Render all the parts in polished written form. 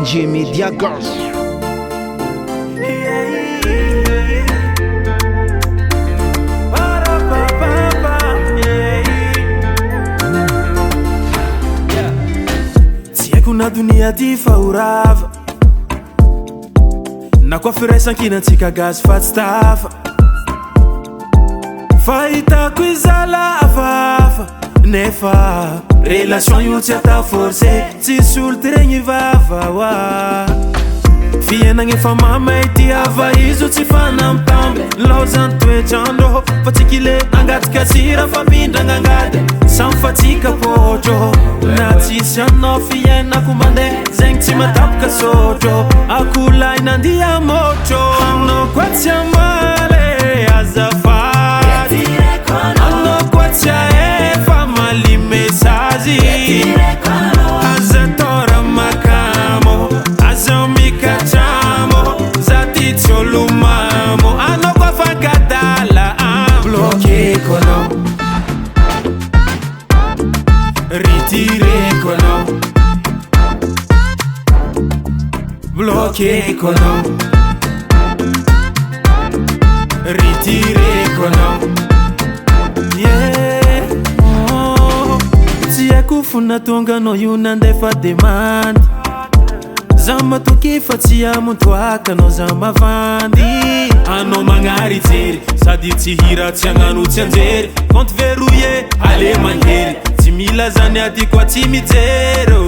Nouveauté Gasy. Na dunia ty fahorava na koa firaisankinantsika gasy fa tsy tafa fahitako izala afahafa nefa relation io tsy ata forcé tsisy olo ty regny vavawa fiainagna efa mamay ty ava izo tsy fanamtamby laozany toetrandro fa tsy kile angatika sira fa pindragna angady samy fa tsika potro na tsisy anao fiainako mandeha zegny tsy matapaka sotro akolay nandia motro anao koa tsy amale azafady anao koa tsy aefa mali mesazy aza tora makamo aza mikachamo zati tsolumamo anao koa fankadala bloqué kono retireko no bloqué kono retireko no yeah oh tia kufuna tonga no yunandefa demand zama tokifa tia muntwaka no zama vandi ano mangari zeri sadi tsihira tsiangano tsianjeri compte verrouillé ale manheri mila zany ady koa tsy mijero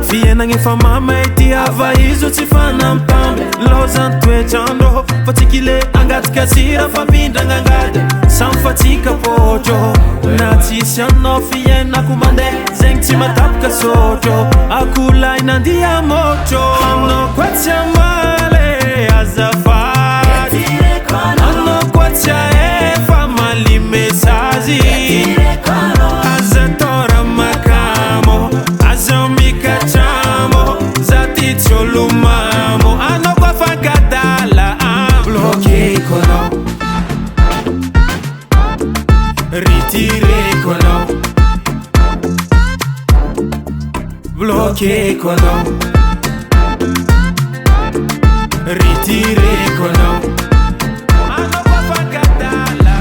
fiainagna efa mamay ty ava izo tsy fanamtamby laozany toetrandro fa tsy kile angatika sira fa pindragna angady samy fa tsika potro na tsisy anao fiainako mandeha zegny tsy matapaka sotro akolay nandia motro anao koa tsy amale azafady anao koa tsy aefa mali mesazy aza tora makamo aza mikachamo zati tsolumamo anao koa fankadala bloqué kono retireko no bloqué kono retireko no anao koa fankadala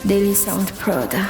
Daily Sound Proda.